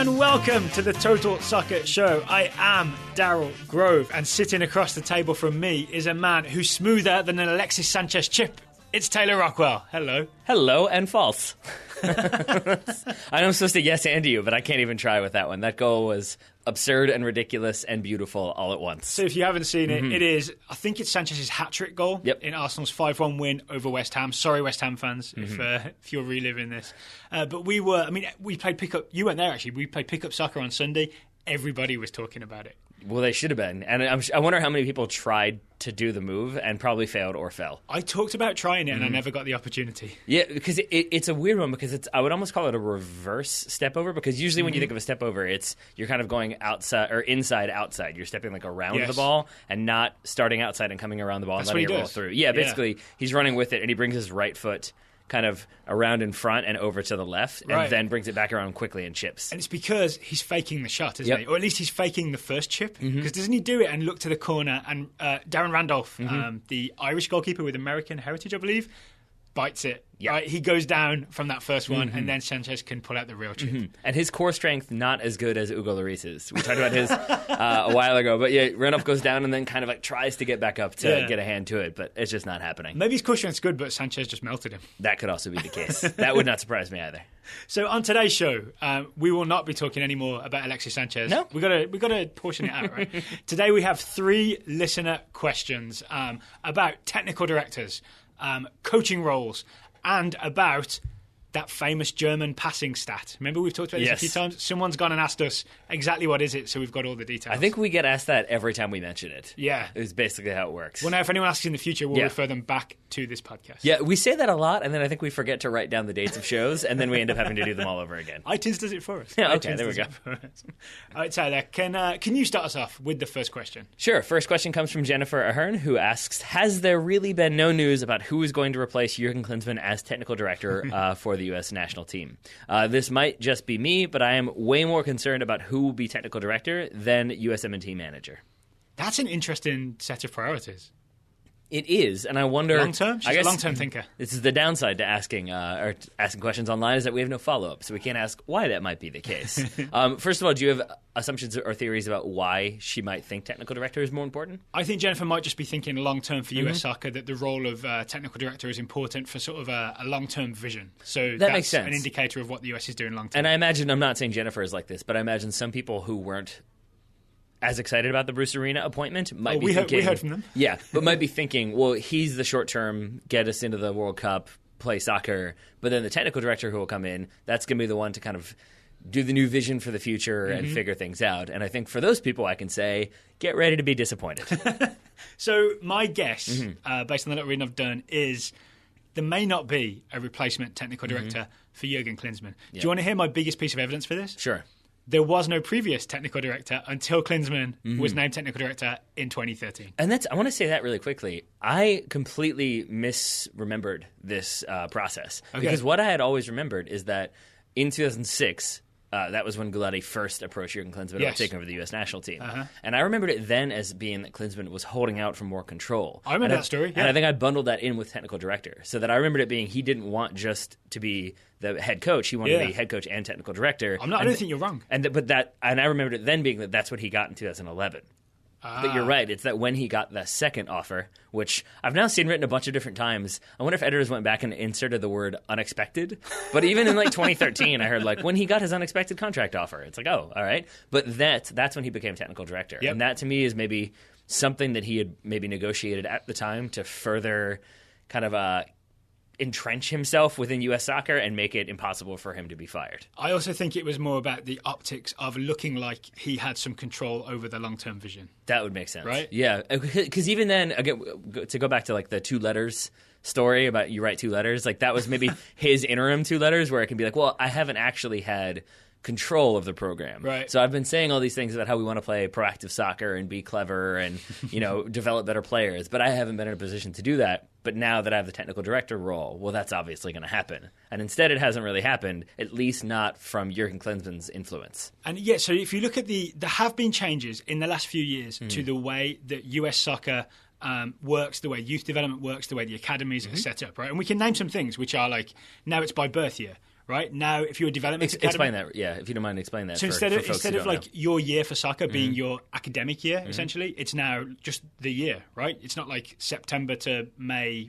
and welcome to the Total Soccer Show. I am Daryl Grove, and sitting across the table from me is a man who's smoother than an Alexis Sanchez chip. It's Taylor Rockwell. Hello. Hello and false. I know I'm supposed to yes and you, but I can't even try with that one. That goal was absurd and ridiculous and beautiful all at once. So if you haven't seen it, it is, I think it's Sanchez's hat-trick goal in Arsenal's 5-1 win over West Ham. Sorry, West Ham fans, if you're reliving this. But we played pickup. You weren't there, actually. We played pickup soccer on Sunday. Everybody was talking about it. Well, they should have been. And I wonder how many people tried to do the move and probably failed or fell. I talked about trying it and I never got the opportunity. Yeah, because it's a weird one because I would almost call it a reverse step over, because usually when you think of a step over, you're kind of going outside or inside outside. You're stepping like around the ball and not starting outside and coming around the ball and letting it roll through. Yeah, basically he's running with it and he brings his right foot kind of around in front and over to the left, and then brings it back around quickly and chips. And it's because he's faking the shot, isn't he? Or at least he's faking the first chip. Because doesn't he do it and look to the corner, and Darren Randolph, the Irish goalkeeper with American heritage, I believe, bites it. Right? He goes down from that first one, and then Sanchez can pull out the real chip. And his core strength, not as good as Hugo Lloris's. We talked about his a while ago. But yeah, Randolph goes down and then kind of like tries to get back up to get a hand to it, but it's just not happening. Maybe his core strength's good, but Sanchez just melted him. That could also be the case. That would not surprise me either. So on today's show, we will not be talking anymore about Alexis Sanchez. No, we got to portion it out, right? Today we have 3 listener questions about technical directors, coaching roles, and about that famous German passing stat. Remember, we've talked about this a few times? Someone's gone and asked us exactly what is it, so we've got all the details. I think we get asked that every time we mention it. Yeah. It's basically how it works. Well, now, if anyone asks in the future, we'll refer them back to this podcast. Yeah, we say that a lot, and then I think we forget to write down the dates of shows, and then we end up having to do them all over again. iTunes does it for us. Yeah, okay, there we go. All right, Tyler, can you start us off with the first question? Sure. First question comes from Jennifer Ahern, who asks, has there really been no news about who is going to replace Jurgen Klinsmann as technical director for the U.S. national team? This might just be me, but I am way more concerned about who will be technical director than USM&T manager. That's an interesting set of priorities. It is, and I wonder... Long-term? She's a long-term thinker. This is the downside to asking questions online, is that we have no follow-up, so we can't ask why that might be the case. First of all, do you have assumptions or theories about why she might think technical director is more important? I think Jennifer might just be thinking long-term for US soccer, that the role of technical director is important for sort of a long-term vision. So that makes sense. An indicator of what the US is doing long-term. And I imagine, I'm not saying Jennifer is like this, but I imagine some people who weren't as excited about the Bruce Arena appointment might be thinking... We heard from them. Yeah, but might be thinking, well, he's the short-term, get us into the World Cup, play soccer, but then the technical director who will come in, that's going to be the one to kind of do the new vision for the future and figure things out. And I think for those people, I can say, get ready to be disappointed. So my guess, based on the little reading I've done, is there may not be a replacement technical director for Jurgen Klinsmann. Do you want to hear my biggest piece of evidence for this? Sure. There was no previous technical director until Klinsmann was named technical director in 2013. And I want to say that really quickly. I completely misremembered this process. Okay. Because what I had always remembered is that in 2006, that was when Gulati first approached Jurgen Klinsmann about taking over the U.S. national team. And I remembered it then as being that Klinsmann was holding out for more control. I remember that story. And I think I bundled that in with technical director. So that I remembered it being he didn't want just to be the head coach. He wanted to be head coach and technical director. I don't think you're wrong. And I remembered it then being that that's what he got in 2011. But you're right. It's that when he got the second offer, which I've now seen written a bunch of different times. I wonder if editors went back and inserted the word unexpected. But even in like 2013, I heard like when he got his unexpected contract offer, it's like, oh, all right. But that's when he became technical director. Yep. And that to me is maybe something that he had maybe negotiated at the time to further kind of entrench himself within U.S. soccer and make it impossible for him to be fired. I also think it was more about the optics of looking like he had some control over the long-term vision. That would make sense. Right? Yeah. Because even then, again, to go back to like the 2 letters story about you write 2 letters, like that was maybe his interim 2 letters where it can be like, well, I haven't actually had control of the program. Right. So I've been saying all these things about how we want to play proactive soccer and be clever and, develop better players, but I haven't been in a position to do that. But now that I have the technical director role, well, that's obviously going to happen. And instead it hasn't really happened, at least not from Jurgen Klinsmann's influence. And yeah, so if you look at there have been changes in the last few years to the way that US soccer works, the way youth development works, the way the academies are set up, right? And we can name some things which are like, now it's by birth year, right? Now, if you're a development academy... Explain that, yeah, if you don't mind explaining that. So instead of like your year for soccer being your academic year, essentially, it's now just the year, right? It's not like September to May,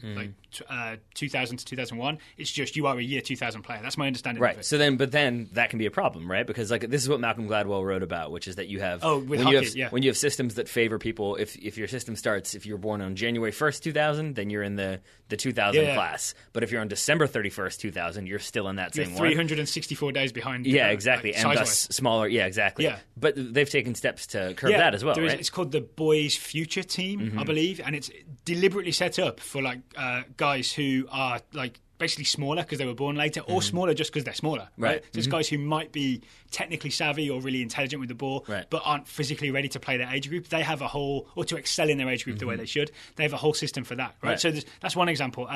2000 to 2001. It's just you are a year 2000 player. That's my understanding of it. So but then that can be a problem, right? Because like this is what Malcolm Gladwell wrote about, which is that you have when you have systems that favor people. If your system starts, if you're born on January 1st, 2000, then you're in the 2000 class. But if you're on December 31st, 2000, you're still in that same one. 364 days behind. Yeah, exactly, like, and thus smaller. Yeah, exactly. Yeah. But they've taken steps to curb that as well, right? It's called the Boys Future Team, I believe, and it's deliberately set up for like guys who are like basically smaller because they were born later, or smaller just because they're smaller, right? So it's guys who might be technically savvy or really intelligent with the ball, but aren't physically ready to play their age group. They have a whole, or to excel in their age group the way they should. They have a whole system for that, right? So that's one example.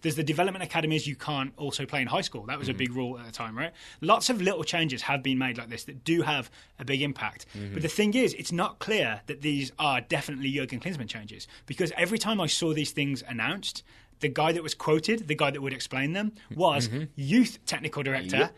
There's the development academies you can't also play in high school. That was a big rule at the time, right? Lots of little changes have been made like this that do have a big impact. But the thing is, it's not clear that these are definitely Jurgen Klinsmann changes, because every time I saw these things announced, the guy that was quoted, the guy that would explain them, was youth technical director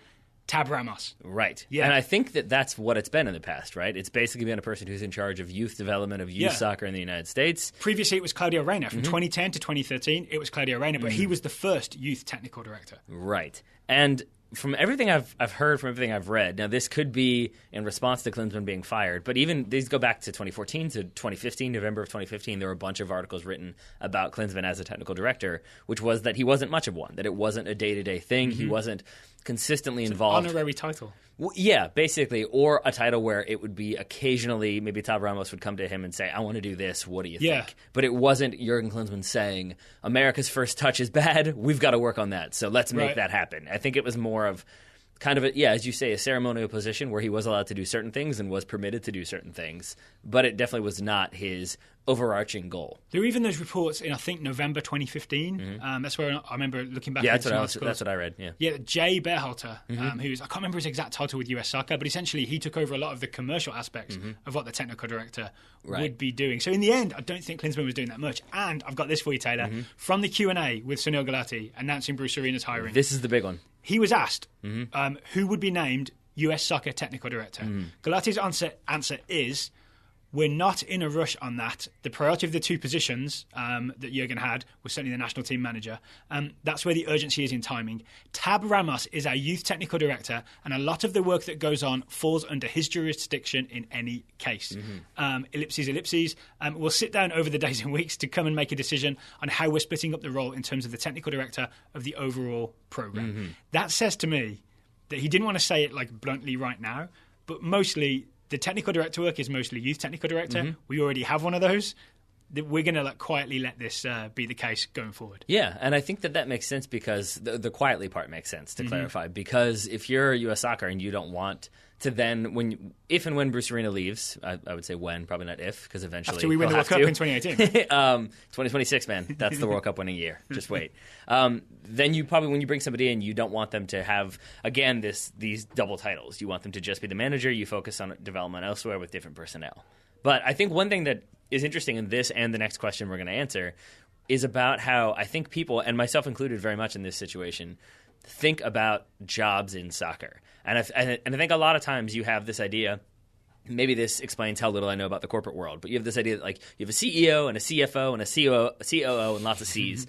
Tab Ramos. Right. Yeah. And I think that's what it's been in the past, right? It's basically been a person who's in charge of youth development of youth soccer in the United States. Previously, it was Claudio Reyna. From 2010 to 2013, it was Claudio Reyna, but he was the first youth technical director. Right. And from everything I've heard, from everything I've read, now this could be in response to Klinsmann being fired, but even these go back to 2014 to 2015, November of 2015, there were a bunch of articles written about Klinsmann as a technical director, which was that he wasn't much of one, that it wasn't a day-to-day thing, he wasn't consistently involved. An honorary title. Well, yeah, basically, or a title where it would be occasionally, maybe Tab Ramos would come to him and say, I want to do this, what do you think? But it wasn't Jurgen Klinsmann saying, America's first touch is bad, we've got to work on that, so let's make that happen. I think it was more of kind of, as you say, a ceremonial position where he was allowed to do certain things and was permitted to do certain things, but it definitely was not his overarching goal. There were even those reports in, I think, November 2015. That's where I remember looking back at that's what I read. Yeah, Jay Berhalter, who's, I can't remember his exact title with US Soccer, but essentially he took over a lot of the commercial aspects of what the technical director would be doing. So in the end, I don't think Klinsmann was doing that much. And I've got this for you, Taylor. From the Q&A with Sunil Gulati announcing Bruce Arena's hiring. This is the big one. He was asked who would be named US Soccer technical director. Gulati's answer is, we're not in a rush on that. The priority of the two positions that Jurgen had was certainly the national team manager. That's where the urgency is in timing. Tab Ramos is our youth technical director, and a lot of the work that goes on falls under his jurisdiction in any case. Ellipses. We'll sit down over the days and weeks to come and make a decision on how we're splitting up the role in terms of the technical director of the overall program. That says to me that he didn't want to say it like bluntly right now, but mostly the technical director work is mostly youth technical director. We already have one of those. We're going to quietly let this be the case going forward. Yeah, and I think that makes sense because the quietly part makes sense, to clarify. Because if you're US Soccer and you don't want to then, if and when Bruce Arena leaves, I would say when, probably not if, because eventually after we win the World Cup in 2018. 2026, man. That's the World Cup winning year. Just wait. Then you probably, when you bring somebody in, you don't want them to have, again, these double titles. You want them to just be the manager. You focus on development elsewhere with different personnel. But I think one thing that is interesting in this and the next question we're going to answer is about how I think people, and myself included very much in this situation, think about jobs in soccer. And I think a lot of times you have this idea, maybe this explains how little I know about the corporate world, but you have this idea that like you have a CEO and a CFO and a COO and lots of Cs.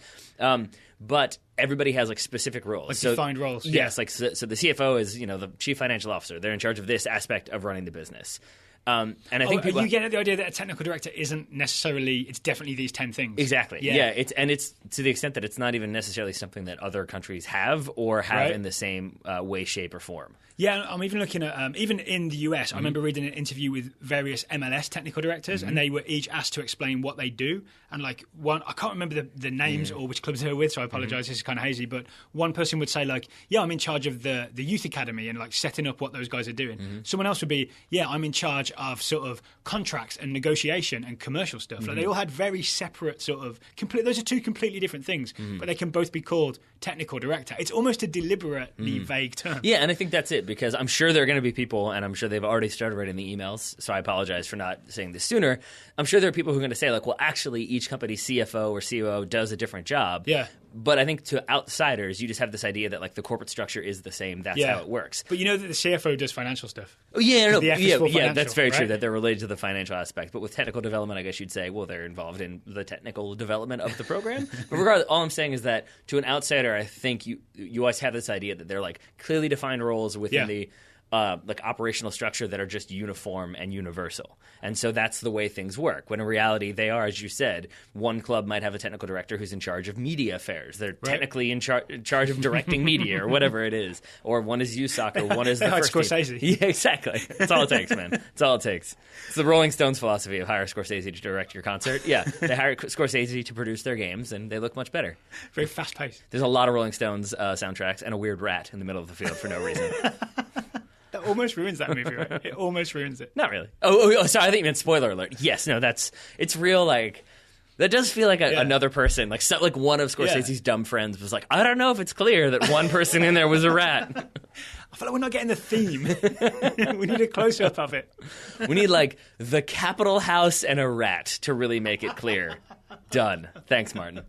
But everybody has like specific roles. Like defined roles. Yes, like so the CFO is, the chief financial officer. They're in charge of this aspect of running the business. And I think people, you get at the idea that a technical director isn't necessarily, it's definitely these 10 things. Exactly. Yeah. It's to the extent that it's not even necessarily something that other countries have or have in the same way, shape, or form. Yeah, I'm even looking at, even in the US, I remember reading an interview with various MLS technical directors, and they were each asked to explain what they do. And like one, I can't remember the names or which clubs they were with, so I apologize, this is kind of hazy, but one person would say like, yeah, I'm in charge of the youth academy and like setting up what those guys are doing. Someone else would be, yeah, I'm in charge of sort of contracts and negotiation and commercial stuff. Like they all had very separate sort of, those are two completely different things, but they can both be called technical director. It's almost a deliberately vague term. Yeah, and I think that's it, because I'm sure there are going to be people, and I'm sure they've already started writing the emails, so I apologize for not saying this sooner. I'm sure there are people who are going to say, like, well, actually, each company's CFO or COO does a different job. Yeah. But I think to outsiders, you just have this idea that, like, the corporate structure is the same. That's how it works. But you know that the CFO does financial stuff. Oh, yeah, no, The F is for financial, that's very right? true, that they're related to the financial aspect. But with technical development, I guess you'd say, well, they're involved in the technical development of the program. But regardless, all I'm saying is that to an outsider, I think you always have this idea that they're, like, clearly defined roles within the like operational structure that are just uniform and universal. And so that's the way things work. When in reality, they are, as you said, one club might have a technical director who's in charge of media affairs. They're technically in charge of directing media or whatever it is. Or one is youth soccer, one is the first Scorsese. team. Yeah, exactly. That's all it takes, man. That's all it takes. It's the Rolling Stones philosophy of hire Scorsese to direct your concert. Yeah, they hire Scorsese to produce their games, and they look much better. Very fast-paced. There's a lot of Rolling Stones soundtracks and a weird rat in the middle of the field for no reason. That almost ruins that movie, right? It almost ruins it. Not really. Oh, sorry. I think you meant spoiler alert. Yes, no, it's real. Like, that does feel like another person. Like, one of Scorsese's dumb friends was like, I don't know if it's clear that one person in there was a rat. I feel like we're not getting the theme. We need a close-up of it. We need, like, the Capitol House and a rat to really make it clear. Done. Thanks, Martin.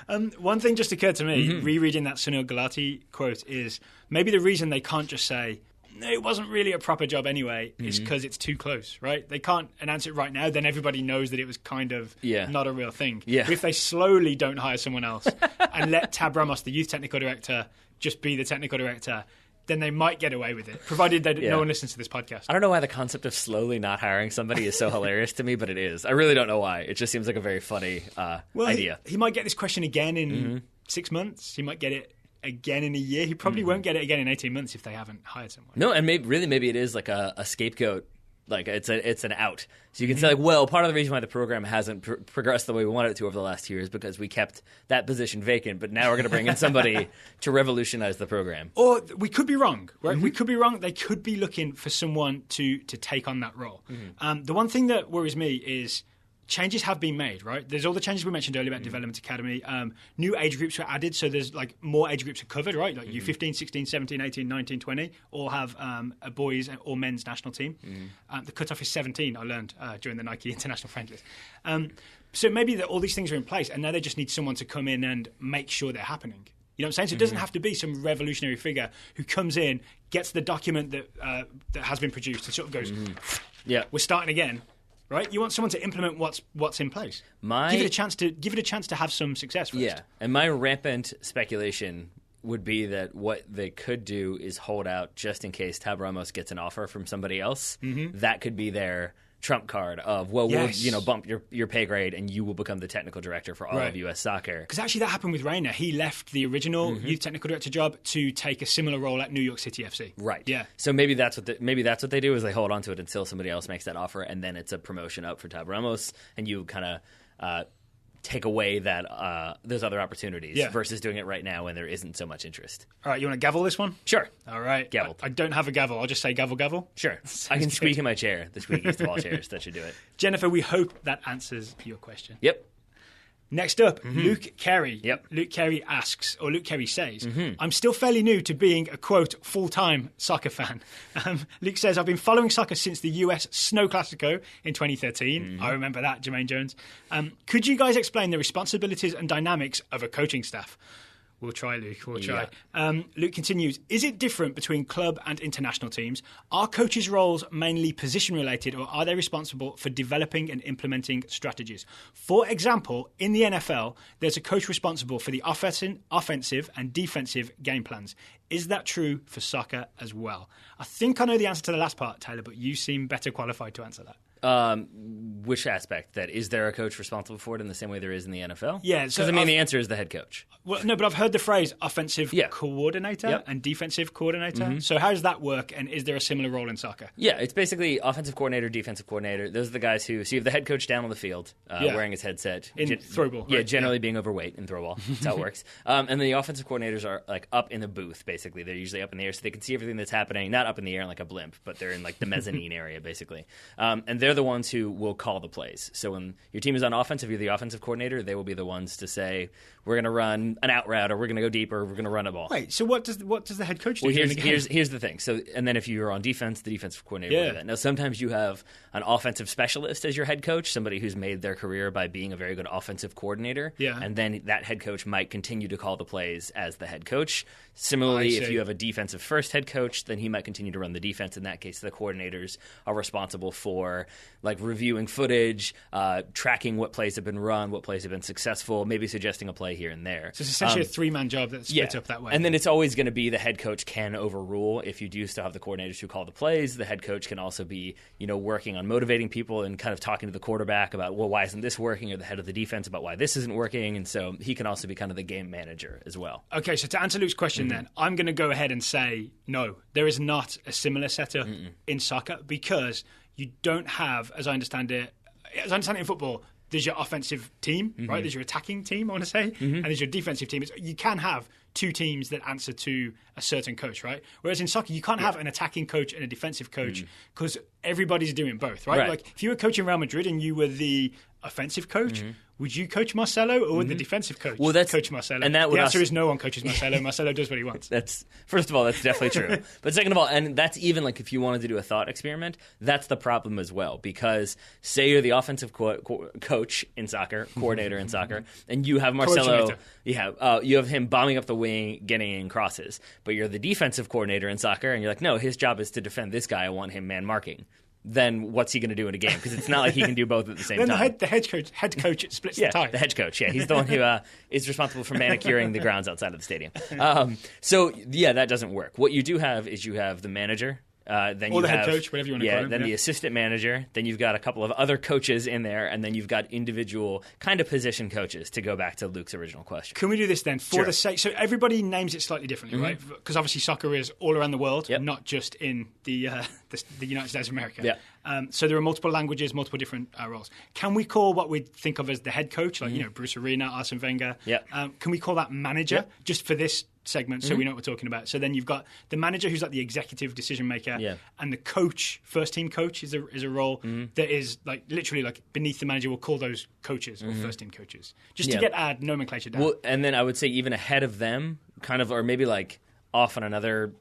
One thing just occurred to me, rereading that Sunil Gulati quote, is maybe the reason they can't just say, no, it wasn't really a proper job anyway, is because it's too close, right? They can't announce it right now, then everybody knows that it was kind of not a real thing. Yeah. But if they slowly don't hire someone else and let Tab Ramos, the youth technical director, just be the technical director, then they might get away with it, provided that no one listens to this podcast. I don't know why the concept of slowly not hiring somebody is so hilarious to me, but it is. I really don't know why. It just seems like a very funny idea. He might get this question again in 6 months. He might get it again in a year. He probably won't get it again in 18 months if they haven't hired someone. No, and maybe it is like a scapegoat. Like, it's an out. So you can say, like, well, part of the reason why the program hasn't progressed the way we wanted it to over the last 2 years is because we kept that position vacant, but now we're going to bring in somebody to revolutionize the program. Or we could be wrong, right? We could be wrong. They could be looking for someone to take on that role. The one thing that worries me is changes have been made, right? There's all the changes we mentioned earlier about Development Academy. New age groups were added, so there's like more age groups are covered, right? Like U15, 16, 17, 18, 19, 20 all have a boys or men's national team. The cutoff is 17, I learned during the Nike International Friendlies. So maybe all these things are in place, and now they just need someone to come in and make sure they're happening. You know what I'm saying? So it doesn't have to be some revolutionary figure who comes in, gets the document that has been produced, and sort of goes, we're starting again. Right, you want someone to implement what's in place. Give it a chance to have some success first. Yeah, and my rampant speculation would be that what they could do is hold out just in case Tab Ramos gets an offer from somebody else. That could be their trump card of, well, we'll bump your pay grade and you will become the technical director for all of U.S. soccer. Because actually that happened with Rayner. He left the original youth technical director job to take a similar role at New York City FC. Right. Yeah. So maybe that's what they do is they hold on to it until somebody else makes that offer, and then it's a promotion up for Tab Ramos, and you kind of take away that those other opportunities versus doing it right now when there isn't so much interest. All right, you want to gavel this one? Sure. All right. Gavel. I don't have a gavel. I'll just say gavel, gavel. Sure. I can squeak in my chair. The squeakiest of all chairs. That should do it. Jennifer, we hope that answers your question. Yep. Next up, Luke Carey. Yep. Luke Carey asks, or Luke Carey says, I'm still fairly new to being a, quote, full-time soccer fan. Luke says, I've been following soccer since the US Snow Classico in 2013. I remember that, Jermaine Jones. Could you guys explain the responsibilities and dynamics of a coaching staff? We'll try, Luke. We'll try. Luke continues, is it different between club and international teams? Are coaches' roles mainly position-related, or are they responsible for developing and implementing strategies? For example, in the NFL, there's a coach responsible for the offensive and defensive game plans. Is that true for soccer as well? I think I know the answer to the last part, Taylor, but you seem better qualified to answer that. Which aspect? That is there a coach responsible for it in the same way there is in the NFL? Yeah. Because, the answer is the head coach. Well, no, but I've heard the phrase offensive coordinator and defensive coordinator. So how does that work, and is there a similar role in soccer? Yeah, it's basically offensive coordinator, defensive coordinator. Those are the guys who... So you have the head coach down on the field, wearing his headset. In throw ball. Yeah, generally being overweight in throw ball. That's how it works. And then the offensive coordinators are like up in the booth, basically. They're usually up in the air so they can see everything that's happening. Not up in the air like a blimp, but they're in like the mezzanine area, basically. And they're the ones who will call the plays. So when your team is on offense, if you're the offensive coordinator, they will be the ones to say, we're going to run an out route, or we're going to go deep, or we're going to run a ball. Wait, so what does the head coach do? Well, here's the thing. So, and then if you're on defense, the defensive coordinator will do that. Now, sometimes you have an offensive specialist as your head coach, somebody who's made their career by being a very good offensive coordinator. Yeah. And then that head coach might continue to call the plays as the head coach. Similarly, if you have a defensive first head coach, then he might continue to run the defense. In that case, the coordinators are responsible for like reviewing footage, tracking what plays have been run, what plays have been successful, maybe suggesting a play here and there. So it's essentially a three-man job that's split up that way. And then it's always going to be the head coach can overrule. If you do still have the coordinators who call the plays, the head coach can also be, working on motivating people and kind of talking to the quarterback about, well, why isn't this working, or the head of the defense about why this isn't working. And so he can also be kind of the game manager as well. Okay, so to answer Luke's question then, I'm going to go ahead and say no, there is not a similar setup in soccer, because you don't have, as I understand it in football, there's your offensive team, right? There's your attacking team, I want to say, and there's your defensive team. You can have two teams that answer to a certain coach, right? Whereas in soccer, you can't have an attacking coach and a defensive coach because everybody's doing both, right? Like if you were coaching Real Madrid and you were the offensive coach, would you coach Marcelo, or would the defensive coach coach Marcelo? And the answer is no one coaches Marcelo. Marcelo does what he wants. First of all, that's definitely true. But second of all, and that's even like if you wanted to do a thought experiment, that's the problem as well. Because say you're the offensive coach in soccer, coordinator in soccer, and you have Marcelo, you have him bombing up the wing, getting in crosses. But you're the defensive coordinator in soccer, and you're like, no, his job is to defend this guy. I want him man marking. Then what's he going to do in a game? Because it's not like he can do both at the same time. Then the head coach splits the time. The head coach, he's the one who is responsible for manicuring the grounds outside of the stadium. That doesn't work. What you do have is you have the manager. Then or you the have, head coach, whatever you want to call him. Then the assistant manager. Then you've got a couple of other coaches in there, and then you've got individual kind of position coaches, to go back to Luke's original question. Can we do this then? For the sake, so everybody names it slightly differently, right? Because obviously soccer is all around the world, not just in the United States of America. So there are multiple languages, multiple different roles. Can we call what we think of as the head coach, like Bruce Arena, Arsene Wenger? Can we call that manager just for this segment, so we know what we're talking about? So then you've got the manager, who's like the executive decision maker, and the coach, first team coach, is a role that is like literally like beneath the manager. We'll call those coaches or first team coaches, just to get our nomenclature down. Well, and then I would say even ahead of them, kind of, or maybe like off on another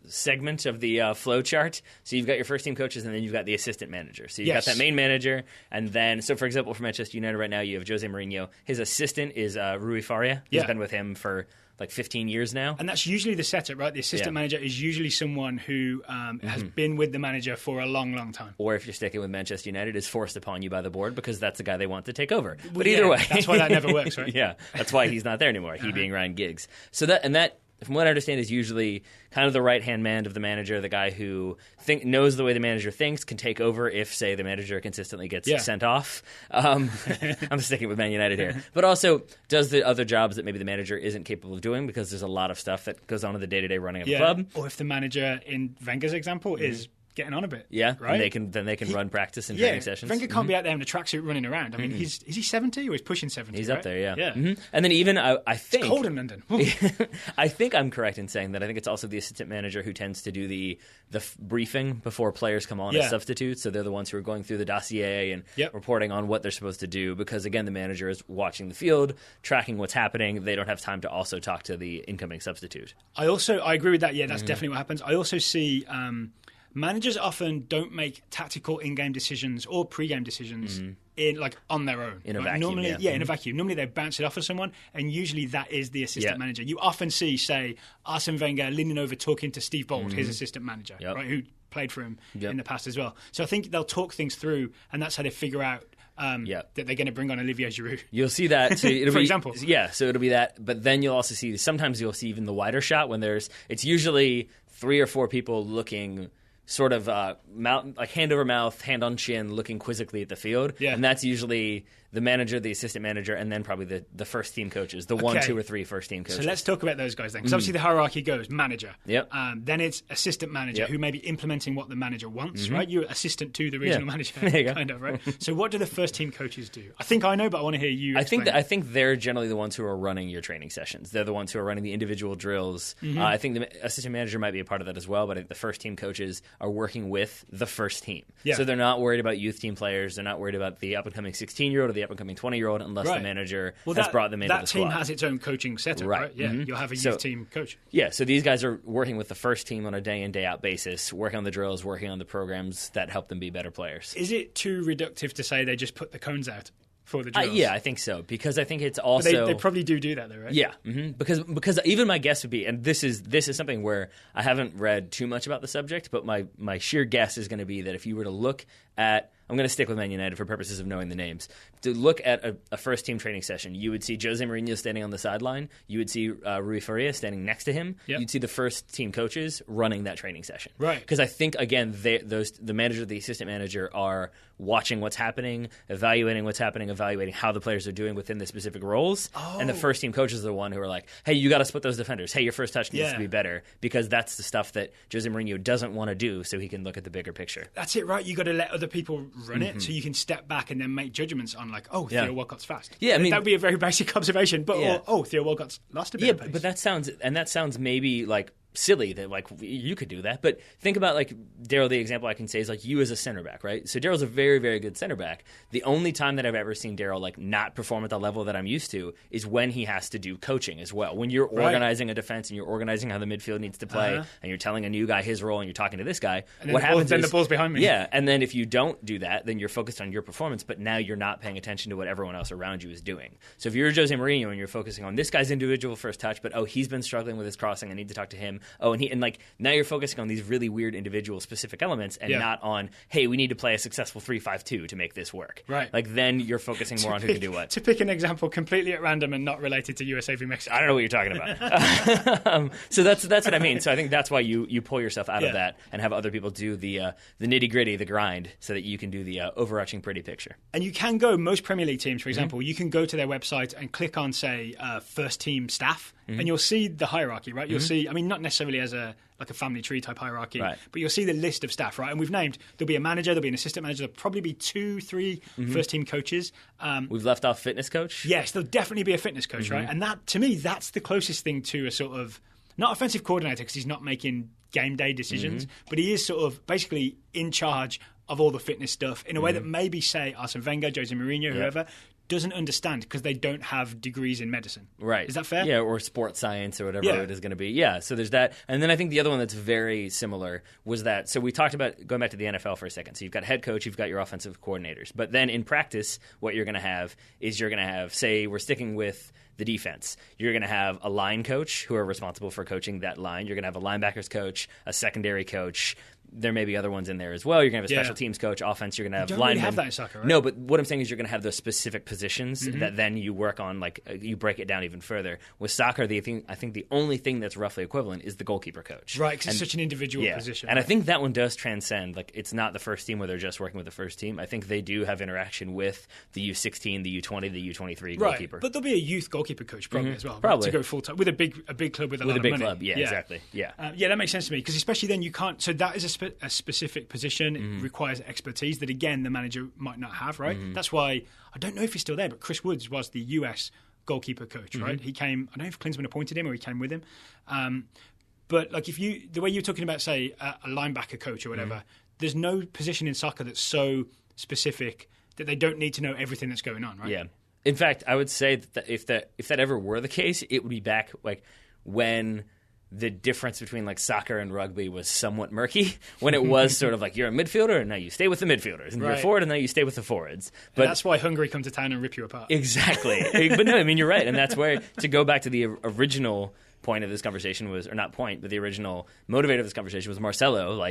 segment of the flow chart. So you've got your first team coaches, and then you've got the assistant manager. So you've got that main manager, and then, so for example, for Manchester United right now, you have Jose Mourinho. His assistant is Rui Faria. He's been with him for like 15 years now. And that's usually the setup, right? The assistant manager is usually someone who has been with the manager for a long, long time. Or if you're sticking with Manchester United, is forced upon you by the board because that's the guy they want to take over. But either way. That's why that never works, right? That's why he's not there anymore, he being Ryan Giggs. So that, from what I understand, is usually kind of the right-hand man of the manager, the guy who knows the way the manager thinks, can take over if, say, the manager consistently gets sent off. I'm sticking with Man United here. But also does the other jobs that maybe the manager isn't capable of doing, because there's a lot of stuff that goes on in the day-to-day running of the club. Or if the manager, in Wenger's example, is getting on a bit. Right? And they can run practice and training sessions. Wenger can't be out there in a tracksuit running around. I mean, is he 70 or he's pushing 70? He's up there, And then even, I think... It's cold in London. I think I'm correct in saying that I think it's also the assistant manager who tends to do the briefing before players come on as substitutes. So they're the ones who are going through the dossier and reporting on what they're supposed to do, because, again, the manager is watching the field, tracking what's happening. They don't have time to also talk to the incoming substitute. I agree with that. Yeah, that's definitely what happens. I also see... managers often don't make tactical in-game decisions or pre-game decisions on their own. In a vacuum, normally, in a vacuum. Normally they bounce it off of someone, and usually that is the assistant manager. You often see, say, Arsene Wenger leaning over talking to Steve Bold, his assistant manager, right, who played for him in the past as well. So I think they'll talk things through, and that's how they figure out that they're going to bring on Olivier Giroud. You'll see that. So for example. Yeah, so it'll be that. But then you'll also see, sometimes you'll see even the wider shot when it's usually 3 or 4 people looking sort of hand over mouth, hand on chin, looking quizzically at the field. And that's usually the manager, the assistant manager, and then probably the first team coaches, the 1, 2, or 3 first team coaches. So let's talk about those guys then, because obviously the hierarchy goes manager. Yep. Then it's assistant manager, who may be implementing what the manager wants, right? You're assistant to the regional manager, kind of, right? So what do the first team coaches do? I think I know, but I want to hear you explain. I think they're generally the ones who are running your training sessions. They're the ones who are running the individual drills. I think the assistant manager might be a part of that as well, but I think the first team coaches are working with the first team. Yeah. So they're not worried about youth team players. They're not worried about the up-and-coming 16-year-old or the up-and-coming 20-year-old unless the manager has brought them into the squad. That team has its own coaching setup, right? Yeah, you'll have a youth team coach. Yeah, so these guys are working with the first team on a day-in, day-out basis, working on the drills, working on the programs that help them be better players. Is it too reductive to say they just put the cones out for the drills? Yeah, I think so, because I think it's also... They probably do that, though, right? Yeah, because even my guess would be, and this is something where I haven't read too much about the subject, but my sheer guess is going to be that if you were to look at... I'm going to stick with Man United for purposes of knowing the names. To look at a first-team training session, you would see Jose Mourinho standing on the sideline. You would see Rui Faria standing next to him. Yep. You'd see the first-team coaches running that training session. Right. Because I think, again, the manager, the assistant manager are watching what's happening, evaluating what's happening, evaluating how the players are doing within the specific roles. Oh. And the first-team coaches are the one who are like, hey, you got to split those defenders. Hey, your first touch needs to be better. Because that's the stuff that Jose Mourinho doesn't want to do so he can look at the bigger picture. That's it, right? You got to let other people run it so you can step back and then make judgments on Theo Walcott's fast. Yeah, I mean, that would be a very basic observation. But Theo Walcott's lost a bit of pace. But that sounds maybe like silly that you could do that. But think about Daryl. The example I can say is you as a center back, right? So Daryl's a very, very good center back. The only time that I've ever seen Daryl not perform at the level that I'm used to is when he has to do coaching as well. When you're organizing a defense and you're organizing how the midfield needs to play, and you're telling a new guy his role and you're talking to this guy, and what happens? Then the ball's behind me. Yeah, and then if you don't do that, then you're focused on your performance, but now you're not paying attention to what everyone else around you is doing. So if you're Jose Mourinho and you're focusing on this guy's individual first touch, but he's been struggling with his crossing, I need to talk to him. Now you're focusing on these really weird individual specific elements and not on, hey, we need to play a successful 3-5-2 to make this work. Right. Then you're focusing more on who can do what. To pick an example completely at random and not related to USA v Mexico. I don't know what you're talking about. So that's what I mean. So I think that's why you pull yourself out of that and have other people do the nitty-gritty, the grind, so that you can do the overarching pretty picture. And you can go, most Premier League teams, for example, you can go to their website and click on, say, first team staff, and you'll see the hierarchy, right? You'll see, not necessarily as a family tree type hierarchy, but you'll see the list of staff, right? And we've named, there'll be a manager, there'll be an assistant manager, there'll probably be 2, 3 first team coaches. We've left off fitness coach? Yes, there'll definitely be a fitness coach, right? And that, to me, that's the closest thing to a sort of, not offensive coordinator because he's not making game day decisions, but he is sort of basically in charge of all the fitness stuff in a way that maybe, say, Arsene Wenger, Jose Mourinho, whoever, doesn't understand because they don't have degrees in medicine. Right. Is that fair? Yeah, or sports science or whatever it is going to be. Yeah, so there's that. And then I think the other one that's very similar was that, so we talked about, going back to the NFL for a second, so you've got head coach, you've got your offensive coordinators. But then in practice, what you're going to have is you're going to have, say, we're sticking with the defense. You're going to have a line coach who are responsible for coaching that line. You're going to have a linebackers coach, a secondary coach. There may be other ones in there as well. You're going to have a special teams coach, offense. You're going to have linemen. You don't really have that in soccer, right? No, but what I'm saying is you're going to have those specific positions that then you work on, you break it down even further. With soccer, I think the only thing that's roughly equivalent is the goalkeeper coach. Right, because it's such an individual position. And I think that one does transcend. It's not the first team where they're just working with the first team. I think they do have interaction with the U16, the U20, the U23 goalkeeper. Right, but there'll be a youth goalkeeper coach probably as well. Probably. To go full-time with a big club with a lot of money. With a big club, exactly. Yeah. That makes sense to me because especially then you can't. So that is a specific position. It requires expertise that again the manager might not have. Right. That's why I don't know if he's still there, but Chris Woods was the US goalkeeper coach. Right. He came. I don't know if Klinsmann appointed him or he came with him. But the way you're talking about, say, a linebacker coach or whatever, there's no position in soccer that's so specific that they don't need to know everything that's going on. Right. Yeah. In fact, I would say that if that ever were the case, it would be back when the difference between soccer and rugby was somewhat murky, when it was sort of you're a midfielder and now you stay with the midfielders, and you're a forward and now you stay with the forwards. But that's why Hungary come to town and rip you apart. Exactly. But no, you're right, and that's where, to go back to the original point of this conversation was, or not point, but the original motivator of this conversation was Marcelo.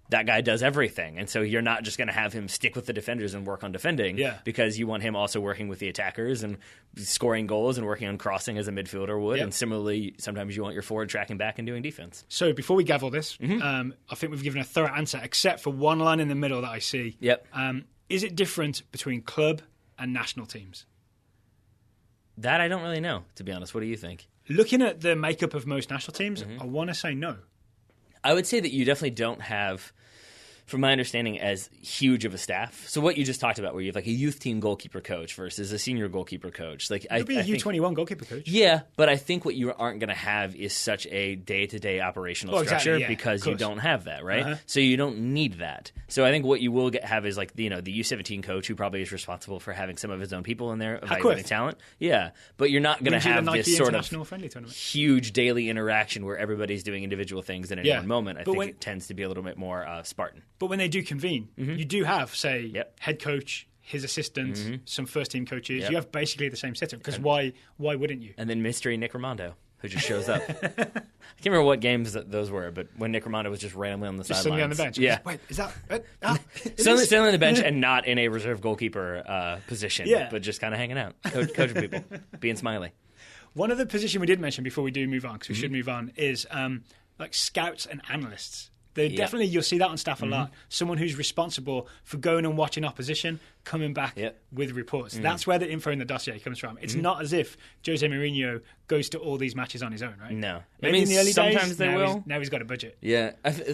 That guy does everything, and so you're not just going to have him stick with the defenders and work on defending, because you want him also working with the attackers and scoring goals and working on crossing as a midfielder would. And similarly, sometimes you want your forward tracking back and doing defense. So before we gavel this, I think we've given a thorough answer, except for one line in the middle that I see. Yep. Is it different between club and national teams? That I don't really know, to be honest. What do you think? Looking at the makeup of most national teams, I want to say no. I would say that you definitely don't have, from my understanding, as huge of a staff. So what you just talked about, where you have like a youth team goalkeeper coach versus a senior goalkeeper coach. Like It could be a U21 goalkeeper coach. Yeah, but I think what you aren't going to have is such a day-to-day operational structure because you don't have that, right? So you don't need that. So I think what you will have is like the U17 coach who probably is responsible for having some of his own people in there evaluating talent. Yeah, but you're not going to have this sort of huge daily interaction where everybody's doing individual things at any one moment. I think it tends to be a little bit more Spartan. But when they do convene, you do have, say, head coach, his assistants, some first-team coaches. You have basically the same setup, because why wouldn't you? And then mystery Nick Raimondo, who just shows up. I can't remember what games those were, but when Nick Raimondo was just randomly on the sidelines. Suddenly on the bench. Yeah. Wait, is that... Suddenly on the bench and not in a reserve goalkeeper position, but just kind of hanging out, coaching people, being smiley. One other position we did mention before we do move on, because we should move on, is like scouts and analysts. Definitely, you'll see that on staff a lot. Someone who's responsible for going and watching opposition, coming back with reports. That's where the info in the dossier comes from. It's not as if Jose Mourinho goes to all these matches on his own, right? No. Maybe in the early sometimes days, they will. Now he's got a budget. Yeah,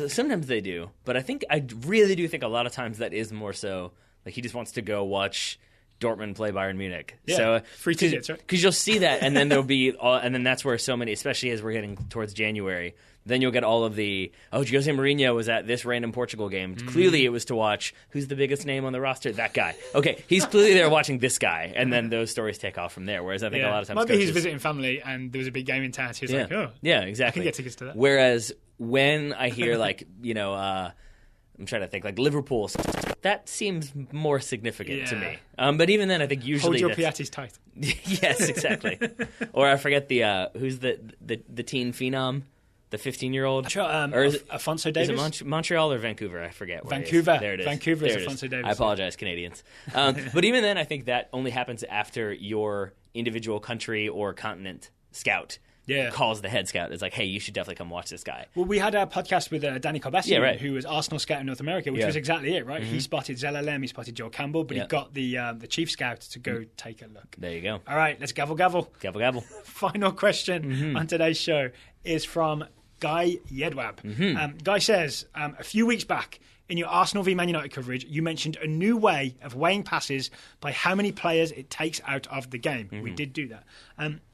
sometimes they do. But I really do think a lot of times that is more so, like he just wants to go watch Dortmund play Bayern Munich. Yeah, so free tickets, right? Because you'll see that, and then there'll be, and then that's where so many, especially as we're getting towards January, then you'll get all of the, Jose Mourinho was at this random Portugal game. Clearly it was to watch, who's the biggest name on the roster? That guy. Okay, he's clearly there watching this guy, and then those stories take off from there, whereas I think a lot of times Maybe he's visiting family, and there was a big game in town, so he's like, yeah, exactly. I can get tickets to that. Whereas when I hear, like, I'm trying to think, like Liverpool, that seems more significant to me. But even then, I think usually hold your Piatis tight. Yes, exactly. Or I forget who's the teen phenom, the 15-year-old. Or is it Afonso Davies? Is it Montreal or Vancouver? I forget. Vancouver. There it is. Vancouver is Afonso Davies. I apologize, Canadians. But even then, I think that only happens after your individual country or continent scout calls the head scout. It's like, hey, you should definitely come watch this guy. Well, we had a podcast with Danny Corbessian, who was Arsenal scout in North America, which was exactly it, right? He spotted Zelalem, he spotted Joel Campbell, but he got the chief scout to go take a look. There you go. All right, let's gavel, gavel. Gavel, gavel. Final question on today's show is from Guy Yedwab. Guy says, a few weeks back, in your Arsenal v Man United coverage, you mentioned a new way of weighing passes by how many players it takes out of the game. We did do that.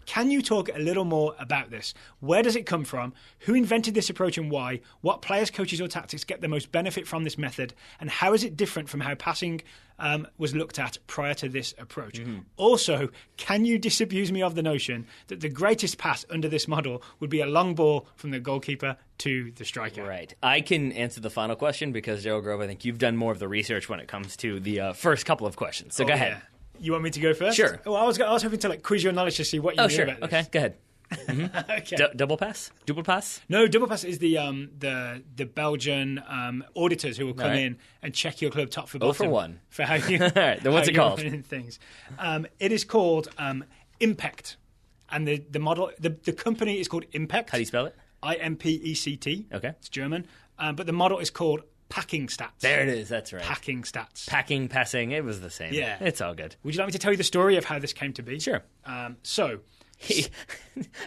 Can you talk a little more about this? Where does it come from? Who invented this approach and why? What players, coaches or tactics get the most benefit from this method? And how is it different from how passing was looked at prior to this approach? Also, can you disabuse me of the notion that the greatest pass under this model would be a long ball from the goalkeeper to the striker? Right. I can answer the final question because, Joe Grove, I think you've done more of the research when it comes to the first couple of questions. So go ahead. Yeah. You want me to go first? Sure. Well, I was hoping to quiz your knowledge to see what you knew about this. Okay, go ahead. Okay. Double pass? Double pass? No, double pass is the Belgian auditors who will come in and check your club top for bottom. 0 for 1. For how you... All right, then what's it called? Things. It is called Impact. And the model, the company is called Impact. How do you spell it? IMPECT. Okay. It's German. But the model is called Packing Stats. There it is, that's right. Packing Stats. Packing, passing, it was the same. Yeah. It's all good. Would you like me to tell you the story of how this came to be? Sure. I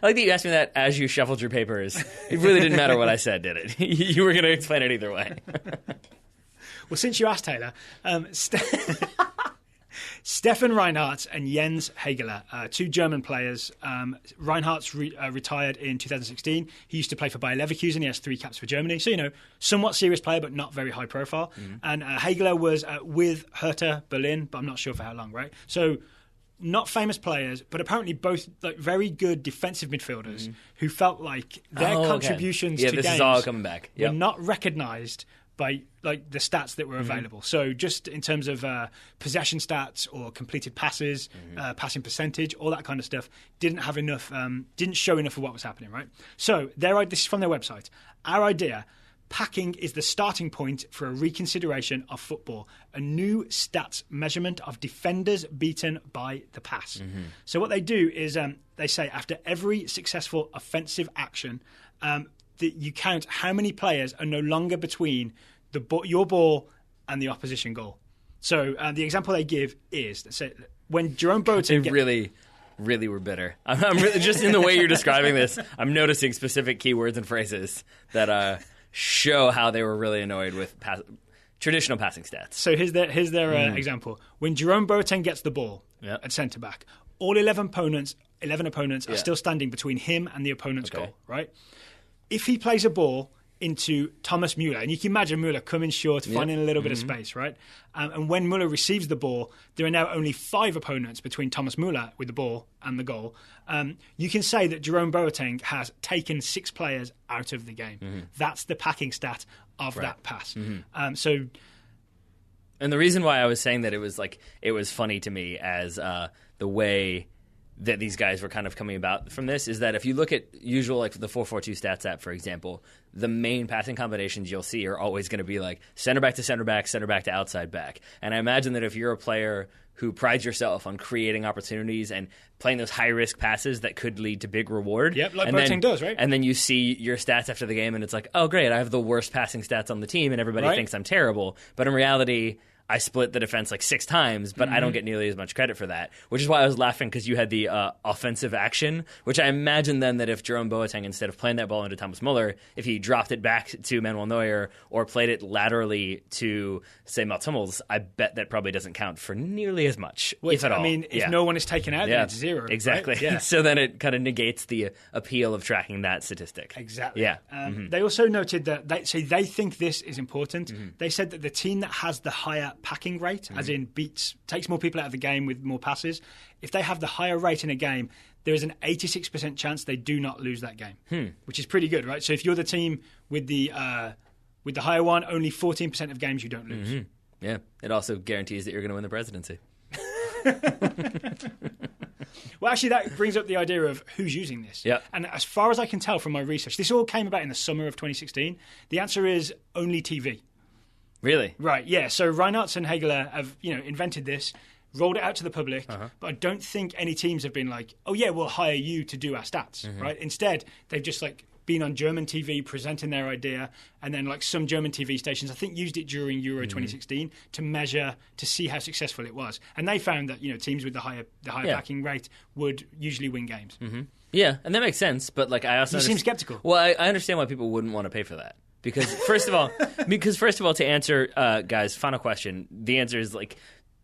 like that you asked me that as you shuffled your papers. It really didn't matter what I said, did it? You were going to explain it either way. Well, since you asked, Taylor, Stefan Reinhardt and Jens Hegeler, two German players. Reinhardt's retired in 2016. He used to play for Bayer Leverkusen. He has 3 caps for Germany. So, somewhat serious player, but not very high profile. And Hegeler was with Hertha Berlin, but I'm not sure for how long, right? So, not famous players, but apparently both very good defensive midfielders who felt like their contributions to games is all coming back. were not recognised by the stats that were available. So just in terms of possession stats or completed passes, passing percentage, all that kind of stuff, didn't have enough, didn't show enough of what was happening, right? So this is from their website. Our idea: packing is the starting point for a reconsideration of football, a new stats measurement of defenders beaten by the pass. So what they do is they say after every successful offensive action, that you count how many players are no longer between your ball and the opposition goal. So the example they give is, let's say, when Jerome Boateng... They really were bitter. I'm really, just in the way you're describing this, I'm noticing specific keywords and phrases that show how they were really annoyed with traditional passing stats. So here's their example. When Jerome Boateng gets the ball at centre-back, all 11 opponents are still standing between him and the opponent's goal, right? If he plays a ball into Thomas Müller, and you can imagine Müller coming short, finding a little bit of space, right? And when Müller receives the ball, there are now only 5 opponents between Thomas Müller with the ball and the goal. You can say that Jerome Boateng has taken 6 players out of the game. That's the packing stat of that pass. And the reason why I was saying that it was funny to me as the way that these guys were kind of coming about from this is that if you look at usual, like the 4-4-2 stats app, for example, the main passing combinations you'll see are always going to be like center back to outside back. And I imagine that if you're a player who prides yourself on creating opportunities and playing those high-risk passes that could lead to big reward. Yep, like Boateng does, right? And then you see your stats after the game and it's like, oh, great, I have the worst passing stats on the team and everybody thinks I'm terrible. But in reality, I split the defense like 6 times, but I don't get nearly as much credit for that, which is why I was laughing because you had the offensive action, which I imagine then that if Jerome Boateng, instead of playing that ball into Thomas Müller, if he dropped it back to Manuel Neuer or played it laterally to, say, Mats Hummels, I bet that probably doesn't count for nearly as much, if at all. I mean, if no one is taken out, then it's 0. Exactly. Right? Yeah. So then it kind of negates the appeal of tracking that statistic. Exactly. Yeah. They also noted that they think this is important. They said that the team that has the higher packing rate, as in takes more people out of the game with more passes, if they have the higher rate in a game, there is an 86% chance they do not lose that game, which is pretty good, right? So if you're the team with the higher one, only 14% of games you don't lose. Yeah, it also guarantees that you're going to win the presidency. Well, actually, that brings up the idea of who's using this. Yep. And as far as I can tell from my research, this all came about in the summer of 2016. The answer is only TV. Really? Right, yeah. So Reinhardt and Hegler have, invented this, rolled it out to the public, but I don't think any teams have been like, oh yeah, we'll hire you to do our stats, right? Instead, they've just been on German TV presenting their idea, and then some German TV stations, I think, used it during Euro 2016 to measure, to see how successful it was. And they found that, teams with the higher backing rate would usually win games. Yeah, and that makes sense, but I also... You seem skeptical. Well, I understand why people wouldn't want to pay for that. Because first of all, to answer, guys, final question, the answer is